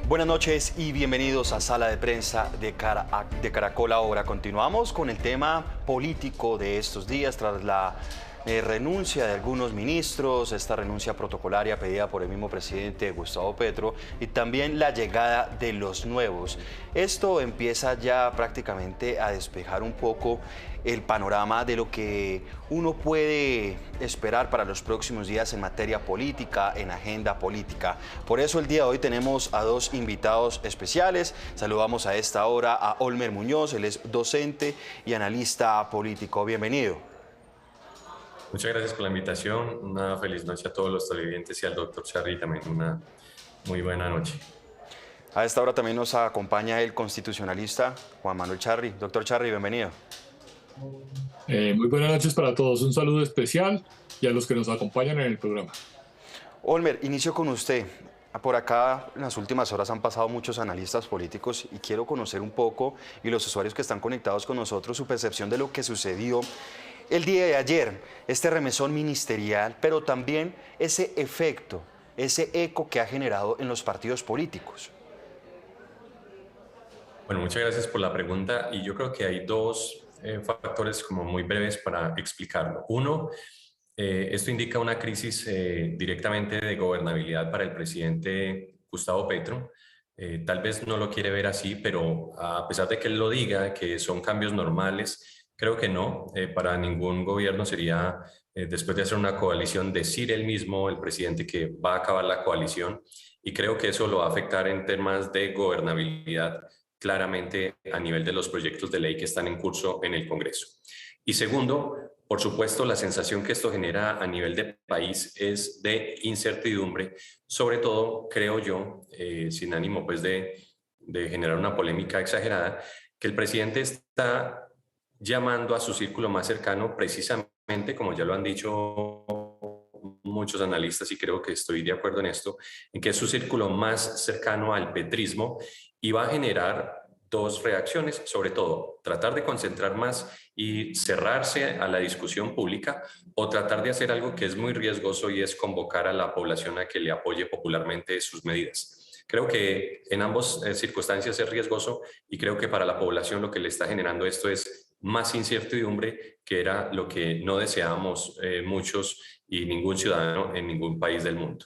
Buenas noches y bienvenidos a Sala de Prensa de Caracol Ahora. Continuamos con el tema político de estos días tras la renuncia de algunos ministros, esta renuncia protocolaria pedida por el mismo presidente Gustavo Petro y también la llegada de los nuevos. Esto empieza ya prácticamente a despejar un poco el panorama de lo que uno puede esperar para los próximos días en materia política, en agenda política. Por eso el día de hoy tenemos a dos invitados especiales. Saludamos a esta hora a Olmer Muñoz, él es docente y analista político. Bienvenido. Muchas gracias por la invitación. Una feliz noche a todos los televidentes y al doctor Charry también una muy buena noche. A esta hora también nos acompaña el constitucionalista Juan Manuel Charry. Doctor Charry, bienvenido. Muy buenas noches para todos. Un saludo especial y a los que nos acompañan en el programa. Olmer, inicio con usted. Por acá en las últimas horas han pasado muchos analistas políticos y quiero conocer un poco, y los usuarios que están conectados con nosotros, su percepción de lo que sucedió el día de ayer, este remesón ministerial, pero también ese efecto, ese eco que ha generado en los partidos políticos. Bueno, muchas gracias por la pregunta y yo creo que hay dos factores como muy breves para explicarlo. Uno, esto indica una crisis directamente de gobernabilidad para el presidente Gustavo Petro. Tal vez no lo quiere ver así, pero a pesar de que él lo diga, que son cambios normales, creo que no. Para ningún gobierno sería, después de hacer una coalición, decir él mismo, el presidente, que va a acabar la coalición. Y creo que eso lo va a afectar en temas de gobernabilidad claramente a nivel de los proyectos de ley que están en curso en el Congreso. Y segundo, por supuesto, la sensación que esto genera a nivel de país es de incertidumbre, sobre todo, creo yo, sin ánimo pues de generar una polémica exagerada, que el presidente está llamando a su círculo más cercano, precisamente, como ya lo han dicho muchos analistas, y creo que estoy de acuerdo en esto, en que es su círculo más cercano al petrismo y va a generar dos reacciones, sobre todo tratar de concentrar más y cerrarse a la discusión pública, o tratar de hacer algo que es muy riesgoso y es convocar a la población a que le apoye popularmente sus medidas. Creo que en ambas circunstancias es riesgoso y creo que para la población lo que le está generando esto es más incertidumbre, que era lo que no deseábamos muchos y ningún ciudadano en ningún país del mundo.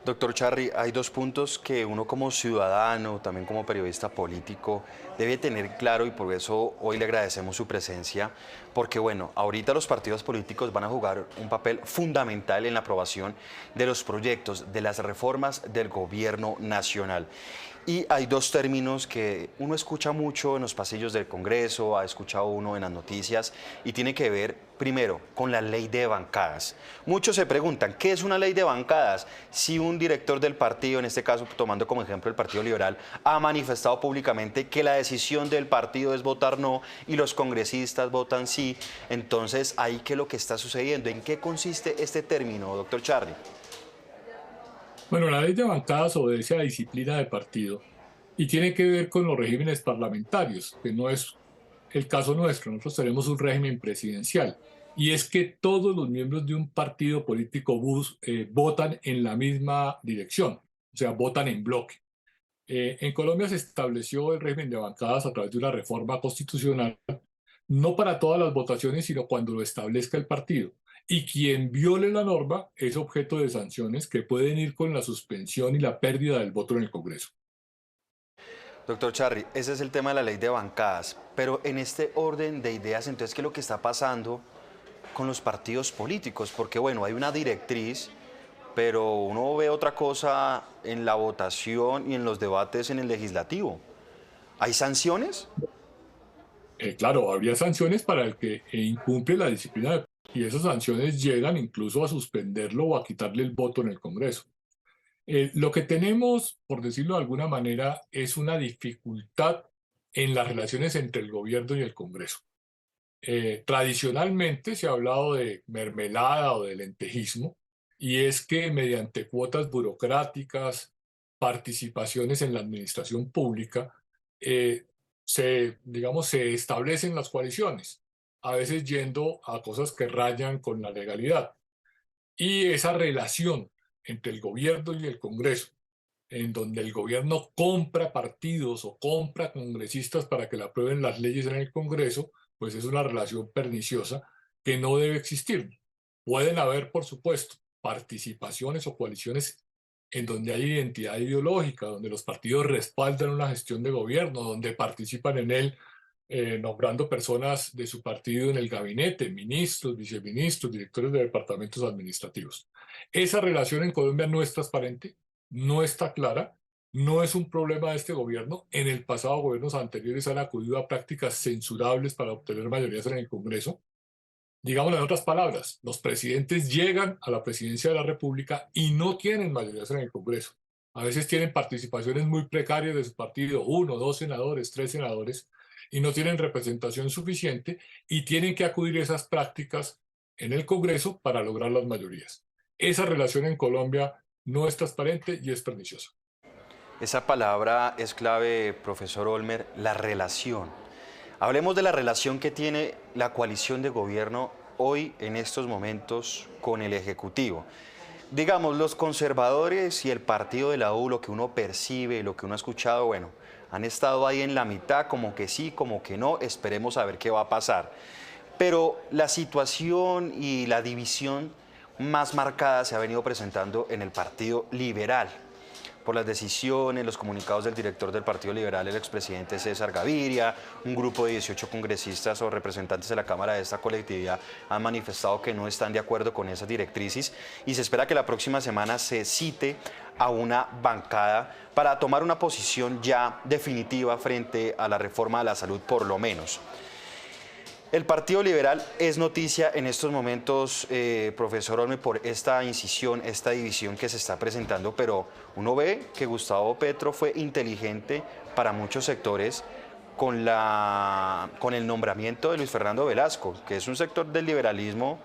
Doctor Charry, hay dos puntos que uno como ciudadano, también como periodista político, debe tener claro y por eso hoy le agradecemos su presencia, porque bueno, ahorita los partidos políticos van a jugar un papel fundamental en la aprobación de los proyectos, de las reformas del gobierno nacional. Y hay dos términos que uno escucha mucho en los pasillos del Congreso, ha escuchado uno en las noticias, y tiene que ver, primero, con la ley de bancadas. Muchos se preguntan, ¿qué es una ley de bancadas? Si un director del partido, en este caso tomando como ejemplo el Partido Liberal, ha manifestado públicamente que la decisión del partido es votar no y los congresistas votan sí, entonces ahí qué es lo que está sucediendo. ¿En qué consiste este término, doctor Charly? Bueno, la ley de bancadas obedece a la disciplina de partido y tiene que ver con los regímenes parlamentarios, que no es el caso nuestro. Nosotros tenemos un régimen presidencial y es que todos los miembros de un partido político votan en la misma dirección, o sea, votan en bloque. En Colombia se estableció el régimen de bancadas a través de una reforma constitucional, no para todas las votaciones, sino cuando lo establezca el partido. Y quien viole la norma es objeto de sanciones que pueden ir con la suspensión y la pérdida del voto en el Congreso. Doctor Charry, ese es el tema de la ley de bancadas, pero en este orden de ideas, entonces, ¿qué es lo que está pasando con los partidos políticos? Porque bueno, hay una directriz, pero uno ve otra cosa en la votación y en los debates en el legislativo. ¿Hay sanciones? Claro, habría sanciones para el que incumple la disciplina y esas sanciones llegan incluso a suspenderlo o a quitarle el voto en el Congreso. Lo que tenemos, por decirlo de alguna manera, es una dificultad en las relaciones entre el gobierno y el Congreso. Tradicionalmente se ha hablado de mermelada o de lentejismo, y es que mediante cuotas burocráticas, participaciones en la administración pública, digamos, se establecen las coaliciones, a veces yendo a cosas que rayan con la legalidad. Y esa relación entre el gobierno y el Congreso, en donde el gobierno compra partidos o compra congresistas para que le aprueben las leyes en el Congreso, pues es una relación perniciosa que no debe existir. Pueden haber, por supuesto, participaciones o coaliciones en donde hay identidad ideológica, donde los partidos respaldan una gestión de gobierno, donde participan en él nombrando personas de su partido en el gabinete, ministros, viceministros, directores de departamentos administrativos. Esa relación en Colombia no es transparente, no está clara, no es un problema de este gobierno. En el pasado, gobiernos anteriores han acudido a prácticas censurables para obtener mayorías en el Congreso. Digámoslo en otras palabras, los presidentes llegan a la presidencia de la República y no tienen mayorías en el Congreso. A veces tienen participaciones muy precarias de su partido, 1, 2 senadores, 3 senadores, y no tienen representación suficiente y tienen que acudir a esas prácticas en el Congreso para lograr las mayorías. Esa relación en Colombia no es transparente y es perniciosa. Esa palabra es clave, profesor Olmer, la relación. Hablemos de la relación que tiene la coalición de gobierno hoy en estos momentos con el Ejecutivo. Digamos, los conservadores y el partido de la U, lo que uno percibe, lo que uno ha escuchado, bueno, han estado ahí en la mitad, como que sí, como que no, esperemos a ver qué va a pasar. Pero la situación y la división más marcada se ha venido presentando en el Partido Liberal, por las decisiones, los comunicados del director del Partido Liberal, el expresidente César Gaviria. Un grupo de 18 congresistas o representantes de la Cámara de esta colectividad han manifestado que no están de acuerdo con esas directrices y se espera que la próxima semana se cite a una bancada para tomar una posición ya definitiva frente a la reforma de la salud, por lo menos. El Partido Liberal es noticia en estos momentos, profesor Olme, por esta incisión, esta división que se está presentando, pero uno ve que Gustavo Petro fue inteligente para muchos sectores con el nombramiento de Luis Fernando Velasco, que es un sector del liberalismo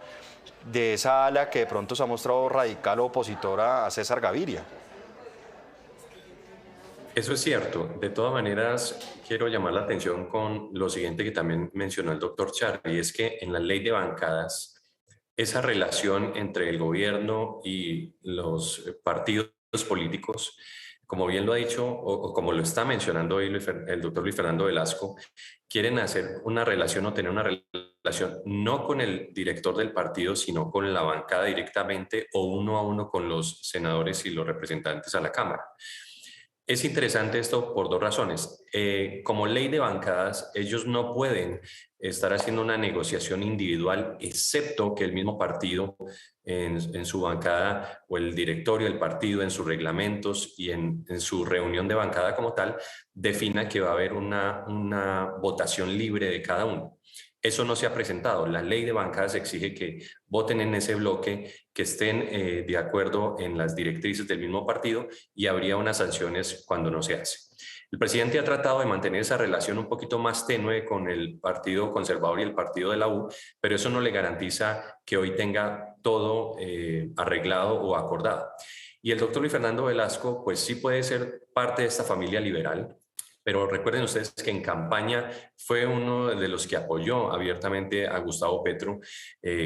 de esa ala que de pronto se ha mostrado radical o opositora a César Gaviria. Eso es cierto. De todas maneras, quiero llamar la atención con lo siguiente que también mencionó el doctor Charri, y es que en la ley de bancadas, esa relación entre el gobierno y los partidos políticos, como bien lo ha dicho o como lo está mencionando hoy el doctor Luis Fernando Velasco, quieren hacer una relación o tener una relación no con el director del partido, sino con la bancada directamente o uno a uno con los senadores y los representantes a la Cámara. Es interesante esto por dos razones. Como ley de bancadas, ellos no pueden estar haciendo una negociación individual, excepto que el mismo partido en su bancada o el directorio del partido en sus reglamentos y en su reunión de bancada como tal, defina que va a haber una votación libre de cada uno. Eso no se ha presentado. La ley de bancadas exige que voten en ese bloque, que estén de acuerdo en las directrices del mismo partido y habría unas sanciones cuando no se hace. El presidente ha tratado de mantener esa relación un poquito más tenue con el Partido Conservador y el Partido de la U, pero eso no le garantiza que hoy tenga todo arreglado o acordado. Y el doctor Luis Fernando Velasco, pues sí puede ser parte de esta familia liberal, pero recuerden ustedes que en campaña fue uno de los que apoyó abiertamente a Gustavo Petro,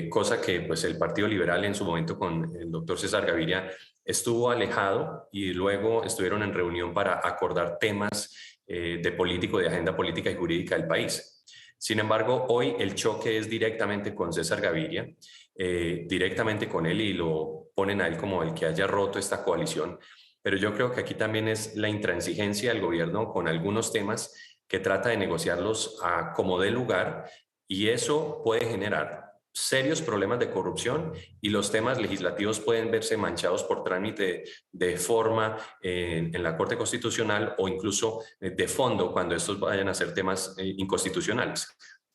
cosa que pues el Partido Liberal en su momento con el doctor César Gaviria estuvo alejado y luego estuvieron en reunión para acordar temas de político, de agenda política y jurídica del país. Sin embargo, hoy el choque es directamente con César Gaviria, directamente con él, y lo ponen a él como el que haya roto esta coalición. Pero yo creo que aquí también es la intransigencia del gobierno con algunos temas que trata de negociarlos a como dé lugar, y eso puede generar serios problemas de corrupción y los temas legislativos pueden verse manchados por trámite de forma en la Corte Constitucional o incluso de fondo cuando estos vayan a ser temas inconstitucionales.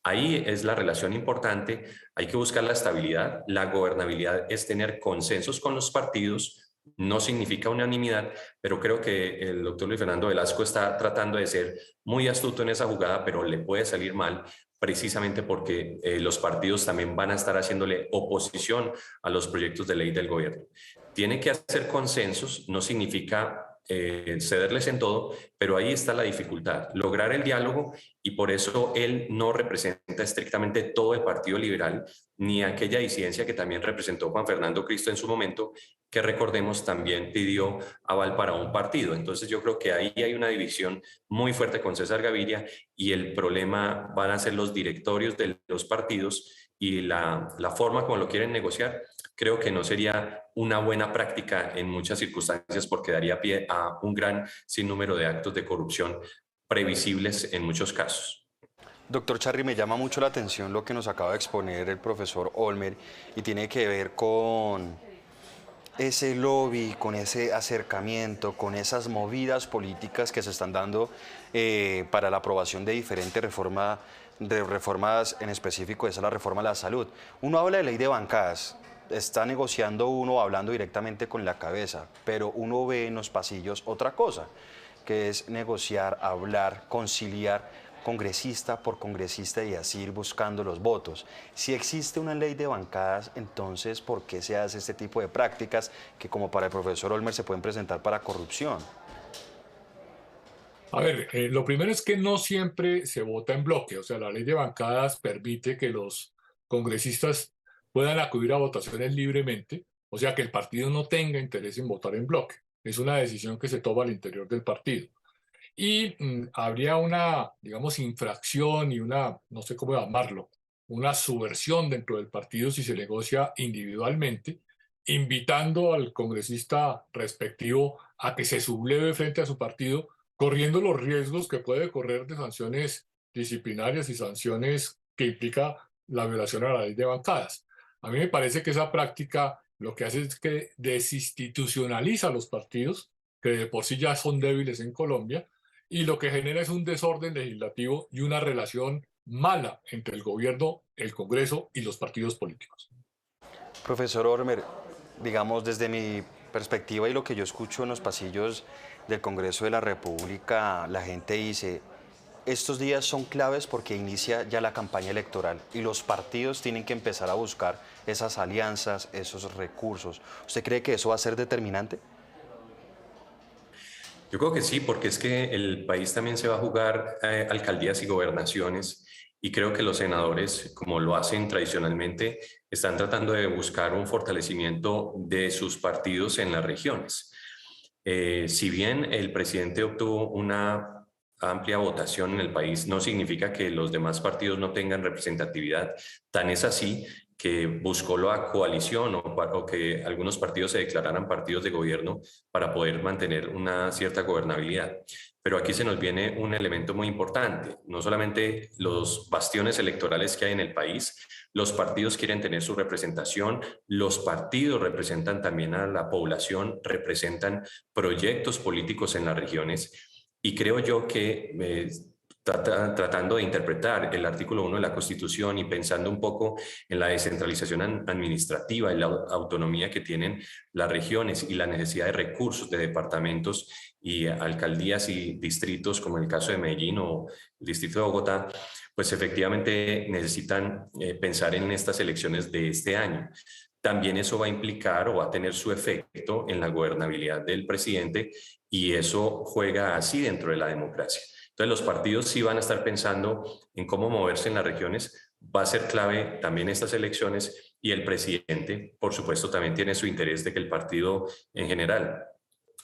Ahí es la relación importante, hay que buscar la estabilidad, la gobernabilidad es tener consensos con los partidos. No significa unanimidad, pero creo que el doctor Luis Fernando Velasco está tratando de ser muy astuto en esa jugada, pero le puede salir mal precisamente porque los partidos también van a estar haciéndole oposición a los proyectos de ley del gobierno. Tiene que hacer consensos, no significa cederles en todo, pero ahí está la dificultad, lograr el diálogo, y por eso él no representa estrictamente todo el Partido Liberal, ni aquella disidencia que también representó Juan Fernando Cristo en su momento, que recordemos también pidió aval para un partido. Entonces yo creo que ahí hay una división muy fuerte con César Gaviria, y el problema van a ser los directorios de los partidos y la forma como lo quieren negociar. Creo que no sería una buena práctica en muchas circunstancias, porque daría pie a un gran sinnúmero de actos de corrupción previsibles en muchos casos. Doctor Charri, me llama mucho la atención lo que nos acaba de exponer el profesor Olmer y tiene que ver con ese lobby, con ese acercamiento, con esas movidas políticas que se están dando para la aprobación de diferentes reformas, en específico esa es la reforma a la salud. Uno habla de ley de bancadas, está negociando uno hablando directamente con la cabeza, pero uno ve en los pasillos otra cosa, que es negociar, hablar, conciliar congresista por congresista y así ir buscando los votos. Si existe una ley de bancadas, entonces, ¿por qué se hace este tipo de prácticas que, como para el profesor Olmer, se pueden presentar para corrupción? A ver, lo primero es que no siempre se vota en bloque, o sea, la ley de bancadas permite que los congresistas puedan acudir a votaciones libremente, o sea, que el partido no tenga interés en votar en bloque. Es una decisión que se toma al interior del partido. Y habría una, digamos, infracción y una, no sé cómo llamarlo, una subversión dentro del partido si se negocia individualmente, invitando al congresista respectivo a que se subleve frente a su partido, corriendo los riesgos que puede correr de sanciones disciplinarias y sanciones que implica la violación a la ley de bancadas. A mí me parece que esa práctica lo que hace es que desinstitucionaliza los partidos, que de por sí ya son débiles en Colombia, y lo que genera es un desorden legislativo y una relación mala entre el gobierno, el Congreso y los partidos políticos. Profesor Olmer, digamos desde mi perspectiva y lo que yo escucho en los pasillos del Congreso de la República, la gente dice, estos días son claves porque inicia ya la campaña electoral y los partidos tienen que empezar a buscar esas alianzas, esos recursos. ¿Usted cree que eso va a ser determinante? Yo creo que sí, porque es que el país también se va a jugar alcaldías y gobernaciones, y creo que los senadores, como lo hacen tradicionalmente, están tratando de buscar un fortalecimiento de sus partidos en las regiones. Si bien el presidente obtuvo una amplia votación en el país, no significa que los demás partidos no tengan representatividad. Tan es así que buscó la coalición o que algunos partidos se declararan partidos de gobierno para poder mantener una cierta gobernabilidad. Pero aquí se nos viene un elemento muy importante, no solamente los bastiones electorales que hay en el país, los partidos quieren tener su representación, los partidos representan también a la población, representan proyectos políticos en las regiones, y creo yo que tratando de interpretar el artículo 1 de la Constitución y pensando un poco en la descentralización administrativa y la autonomía que tienen las regiones y la necesidad de recursos de departamentos y alcaldías y distritos, como en el caso de Medellín o el distrito de Bogotá, pues efectivamente necesitan pensar en estas elecciones de este año. También eso va a implicar o va a tener su efecto en la gobernabilidad del presidente, y eso juega así dentro de la democracia. Entonces los partidos sí van a estar pensando en cómo moverse en las regiones. Va a ser clave también estas elecciones, y el presidente, por supuesto, también tiene su interés de que el partido en general,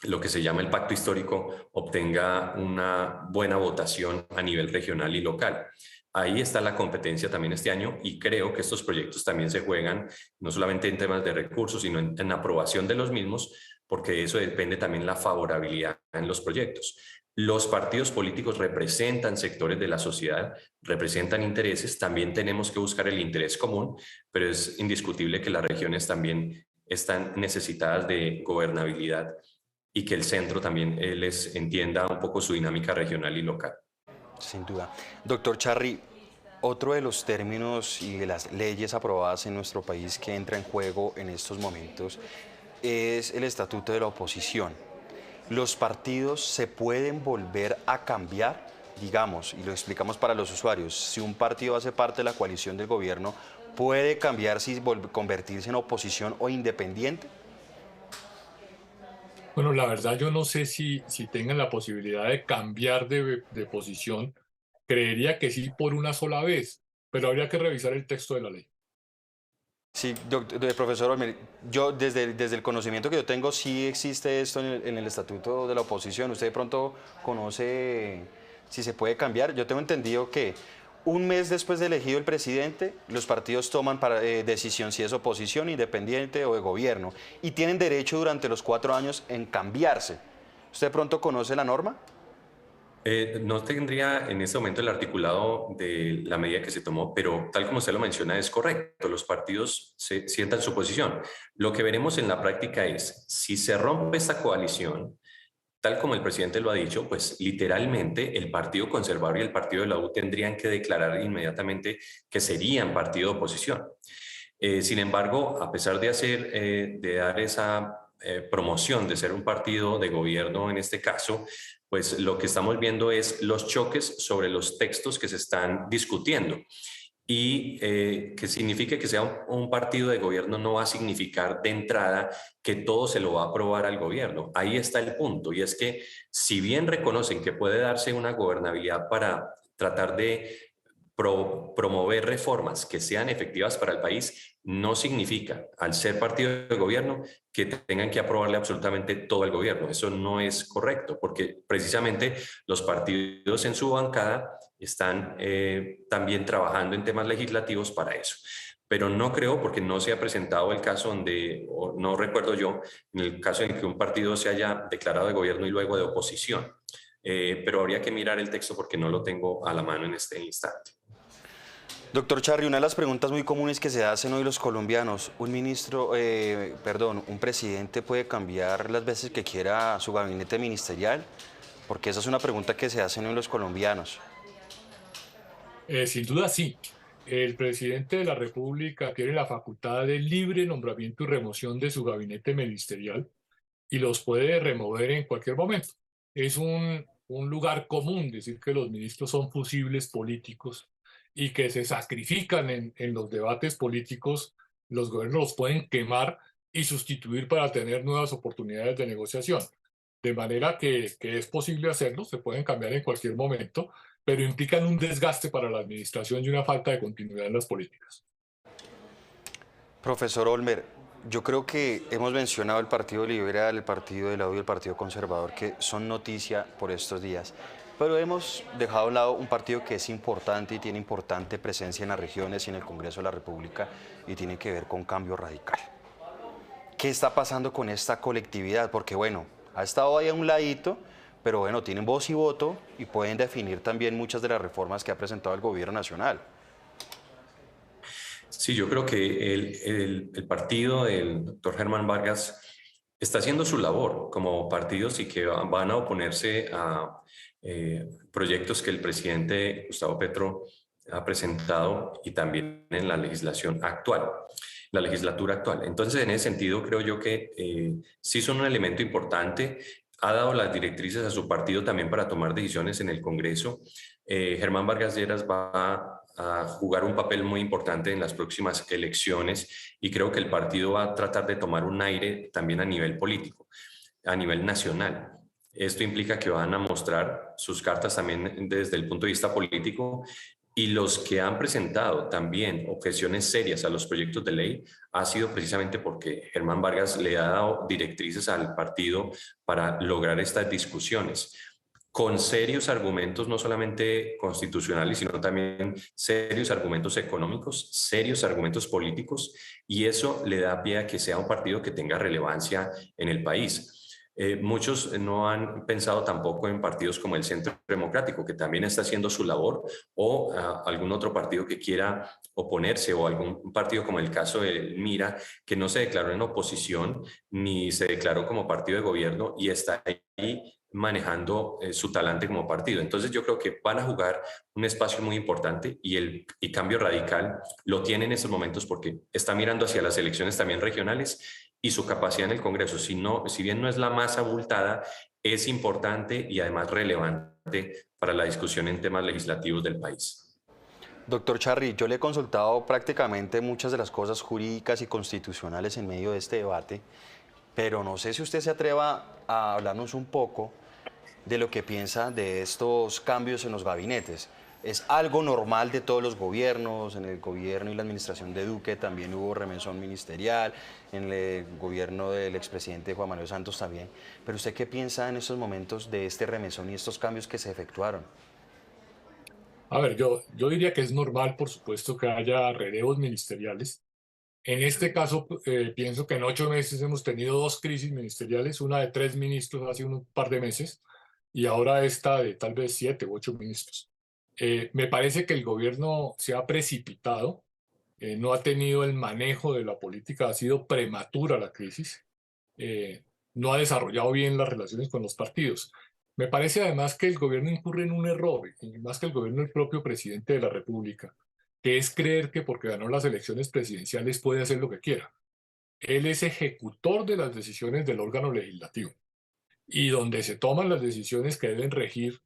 lo que se llama el pacto histórico, obtenga una buena votación a nivel regional y local. Ahí está la competencia también este año, y creo que estos proyectos también se juegan no solamente en temas de recursos, sino en aprobación de los mismos, porque de eso depende también la favorabilidad en los proyectos. Los partidos políticos representan sectores de la sociedad, representan intereses, también tenemos que buscar el interés común, pero es indiscutible que las regiones también están necesitadas de gobernabilidad, y que el centro también les entienda un poco su dinámica regional y local. Sin duda. Doctor Charri, otro de los términos y de las leyes aprobadas en nuestro país que entra en juego en estos momentos es el estatuto de la oposición. Los partidos se pueden volver a cambiar, digamos, y lo explicamos para los usuarios, si un partido hace parte de la coalición del gobierno, ¿puede cambiarse y convertirse en oposición o independiente? Bueno, la verdad yo no sé si tengan la posibilidad de cambiar de posición. Creería que sí por una sola vez, pero habría que revisar el texto de la ley. Sí, profesor Olmer, yo desde el conocimiento que yo tengo, sí existe esto en el estatuto de la oposición. ¿Usted de pronto conoce si se puede cambiar? Yo tengo entendido que un mes después de elegido el presidente, los partidos toman decisión si es oposición, independiente o de gobierno, y tienen derecho durante los 4 años en cambiarse. ¿Usted de pronto conoce la norma? No tendría en este momento el articulado de la medida que se tomó, pero tal como usted lo menciona es correcto. Los partidos se sientan su posición. Lo que veremos en la práctica es si se rompe esta coalición, tal como el presidente lo ha dicho, pues literalmente el Partido Conservador y el Partido de la U tendrían que declarar inmediatamente que serían partido de oposición. Sin embargo, a pesar de dar esa promoción de ser un partido de gobierno en este caso, pues lo que estamos viendo es los choques sobre los textos que se están discutiendo. Y que signifique que sea un partido de gobierno no va a significar de entrada que todo se lo va a aprobar al gobierno. Ahí está el punto, y es que si bien reconocen que puede darse una gobernabilidad para tratar de promover reformas que sean efectivas para el país, no significa, al ser partido de gobierno, que tengan que aprobarle absolutamente todo el gobierno. Eso no es correcto, porque precisamente los partidos en su bancada están también trabajando en temas legislativos para eso. Pero no creo, porque no se ha presentado el caso donde, o no recuerdo yo, en el caso en que un partido se haya declarado de gobierno y luego de oposición. Pero habría que mirar el texto porque no lo tengo a la mano en este instante. Doctor Charri, una de las preguntas muy comunes que se hacen hoy los colombianos, un presidente puede cambiar las veces que quiera su gabinete ministerial, porque esa es una pregunta que se hacen hoy los colombianos. Sin duda sí. El presidente de la República tiene la facultad de libre nombramiento y remoción de su gabinete ministerial y los puede remover en cualquier momento. Es un lugar común decir que los ministros son fusibles políticos y que se sacrifican en los debates políticos. Los gobiernos los pueden quemar y sustituir para tener nuevas oportunidades de negociación. De manera que es posible hacerlo, se pueden cambiar en cualquier momento, pero implican un desgaste para la administración y una falta de continuidad en las políticas. Profesor Olmer, yo creo que hemos mencionado el Partido Liberal, el Partido de la U y el Partido Conservador, que son noticia por estos días, pero hemos dejado a un lado un partido que es importante y tiene importante presencia en las regiones y en el Congreso de la República, y tiene que ver con Cambio Radical. ¿Qué está pasando con esta colectividad? Porque bueno, ha estado ahí a un ladito, pero bueno, tienen voz y voto y pueden definir también muchas de las reformas que ha presentado el gobierno nacional. Sí, yo creo que el partido del doctor Germán Vargas está haciendo su labor como partidos y que van a oponerse a proyectos que el presidente Gustavo Petro ha presentado y también en la legislación actual, la legislatura actual. Entonces, en ese sentido, creo yo que sí son un elemento importante. Ha dado las directrices a su partido también para tomar decisiones en el Congreso. Germán Vargas Lleras va a jugar un papel muy importante en las próximas elecciones y creo que el partido va a tratar de tomar un aire también a nivel político, a nivel nacional. Esto implica que van a mostrar sus cartas también desde el punto de vista político, y los que han presentado también objeciones serias a los proyectos de ley ha sido precisamente porque Germán Vargas le ha dado directrices al partido para lograr estas discusiones con serios argumentos, no solamente constitucionales, sino también serios argumentos económicos, serios argumentos políticos, y eso le da pie a que sea un partido que tenga relevancia en el país. Muchos no han pensado tampoco en partidos como el Centro Democrático, que también está haciendo su labor, o algún otro partido que quiera oponerse, o algún partido como el caso de Mira, que no se declaró en oposición ni se declaró como partido de gobierno y está ahí manejando su talante como partido. Entonces yo creo que van a jugar un espacio muy importante, y Cambio Radical lo tiene en estos momentos porque está mirando hacia las elecciones también regionales, y su capacidad en el Congreso, si bien no es la más abultada, es importante y además relevante para la discusión en temas legislativos del país. Doctor Charri, yo le he consultado prácticamente muchas de las cosas jurídicas y constitucionales en medio de este debate, pero no sé si usted se atreva a hablarnos un poco de lo que piensa de estos cambios en los gabinetes. ¿Es algo normal de todos los gobiernos? En el gobierno y la administración de Duque también hubo remesón ministerial, en el gobierno del expresidente Juan Manuel Santos también. Pero ¿usted qué piensa en estos momentos de este remesón y estos cambios que se efectuaron? A ver, yo diría que es normal, por supuesto, que haya relevos ministeriales. En este caso, pienso que en 8 meses hemos tenido dos crisis ministeriales, una de 3 ministros hace un par de meses y ahora esta de tal vez 7 u 8 ministros. Me parece que el gobierno se ha precipitado, no ha tenido el manejo de la política, ha sido prematura la crisis, eh, no ha desarrollado bien las relaciones con los partidos. Me parece además que el gobierno incurre en un error, y más que el gobierno, el propio presidente de la República, que es creer que porque ganó las elecciones presidenciales puede hacer lo que quiera. Él es ejecutor de las decisiones del órgano legislativo y donde se toman las decisiones que deben regir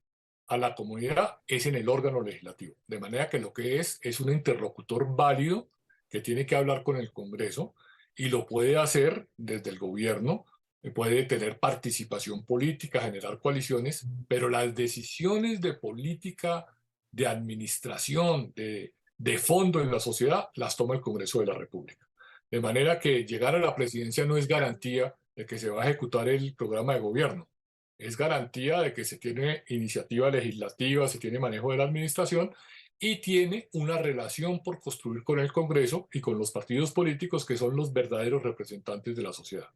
a la comunidad es en el órgano legislativo. De manera que lo que es un interlocutor válido que tiene que hablar con el Congreso y lo puede hacer desde el gobierno, puede tener participación política, generar coaliciones, pero las decisiones de política, de administración, de fondo en la sociedad, las toma el Congreso de la República. De manera que llegar a la presidencia no es garantía de que se va a ejecutar el programa de gobierno, es garantía de que se tiene iniciativa legislativa, se tiene manejo de la administración y tiene una relación por construir con el Congreso y con los partidos políticos que son los verdaderos representantes de la sociedad.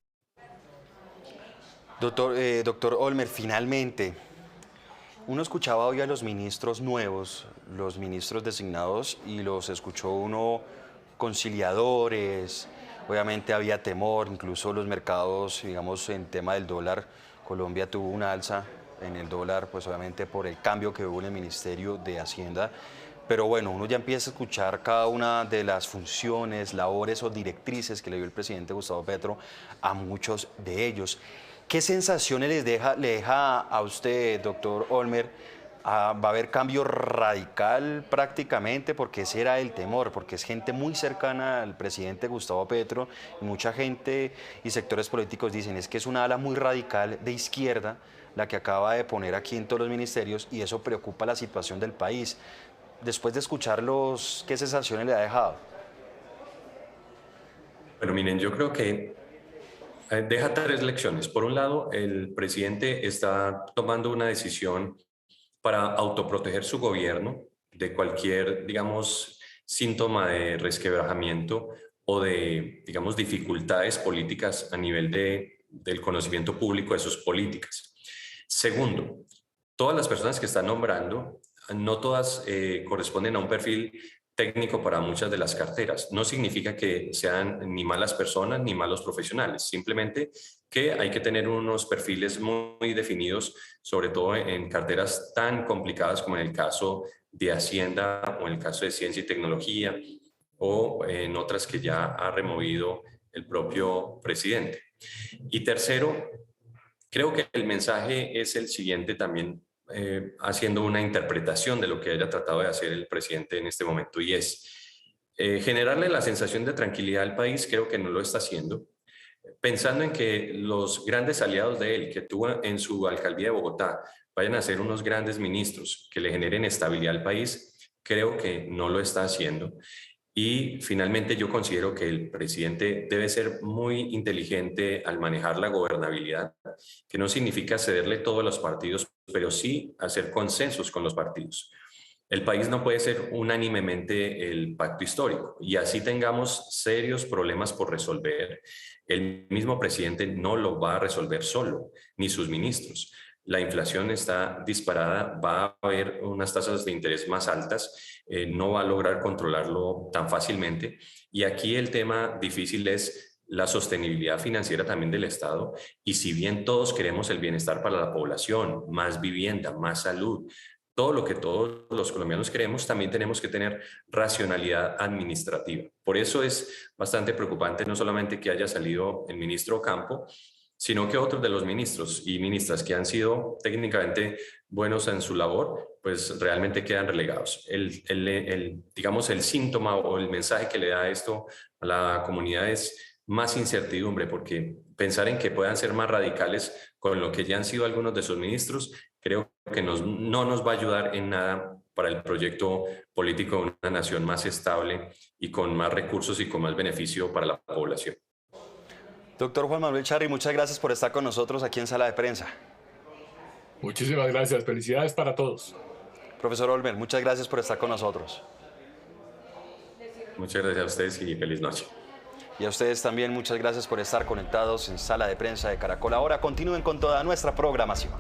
Doctor Olmer, finalmente, uno escuchaba hoy a los ministros nuevos, los ministros designados, y los escuchó uno conciliadores, obviamente había temor, incluso los mercados, digamos, en tema del dólar, Colombia tuvo una alza en el dólar, pues obviamente por el cambio que hubo en el Ministerio de Hacienda. Pero bueno, uno ya empieza a escuchar cada una de las funciones, labores o directrices que le dio el presidente Gustavo Petro a muchos de ellos. ¿Qué sensaciones le deja a usted, doctor Olmer? ¿Va a haber cambio radical prácticamente? Porque ese era el temor, porque es gente muy cercana al presidente Gustavo Petro y mucha gente y sectores políticos dicen es que es una ala muy radical de izquierda la que acaba de poner aquí en todos los ministerios y eso preocupa la situación del país. Después de escucharlos, ¿qué sensaciones le ha dejado? Bueno, miren, yo creo que deja tres lecciones. Por un lado, el presidente está tomando una decisión para autoproteger su gobierno de cualquier, digamos, síntoma de resquebrajamiento o de, digamos, dificultades políticas a nivel del conocimiento público de sus políticas. Segundo, todas las personas que está nombrando, no todas corresponden a un perfil técnico para muchas de las carteras. No significa que sean ni malas personas ni malos profesionales, simplemente que hay que tener unos perfiles muy definidos, sobre todo en carteras tan complicadas como en el caso de Hacienda o en el caso de Ciencia y Tecnología o en otras que ya ha removido el propio presidente. Y tercero, creo que el mensaje es el siguiente también, haciendo una interpretación de lo que haya tratado de hacer el presidente en este momento, y es generarle la sensación de tranquilidad al país. Creo que no lo está haciendo, pensando en que los grandes aliados de él, que tuvo en su alcaldía de Bogotá, vayan a ser unos grandes ministros que le generen estabilidad al país. Creo que no lo está haciendo. Y finalmente yo considero que el presidente debe ser muy inteligente al manejar la gobernabilidad, que no significa cederle todo a los partidos, pero sí hacer consensos con los partidos. El país no puede ser unánimemente el pacto histórico y así tengamos serios problemas por resolver. El mismo presidente no lo va a resolver solo, ni sus ministros. La inflación está disparada, va a haber unas tasas de interés más altas, no va a lograr controlarlo tan fácilmente. Y aquí el tema difícil es la sostenibilidad financiera también del Estado. Y si bien todos queremos el bienestar para la población, más vivienda, más salud, todo lo que todos los colombianos queremos, también tenemos que tener racionalidad administrativa. Por eso es bastante preocupante no solamente que haya salido el ministro Ocampo, sino que otros de los ministros y ministras que han sido técnicamente buenos en su labor, pues realmente quedan relegados. Digamos, el síntoma o el mensaje que le da esto a la comunidad es más incertidumbre, porque pensar en que puedan ser más radicales con lo que ya han sido algunos de sus ministros, creo que no nos va a ayudar en nada para el proyecto político de una nación más estable y con más recursos y con más beneficio para la población. Doctor Juan Manuel Charri, muchas gracias por estar con nosotros aquí en Sala de Prensa. Muchísimas gracias. Felicidades para todos. Profesor Olmer, muchas gracias por estar con nosotros. Muchas gracias a ustedes y feliz noche. Y a ustedes también muchas gracias por estar conectados en Sala de Prensa de Caracol. Ahora continúen con toda nuestra programación.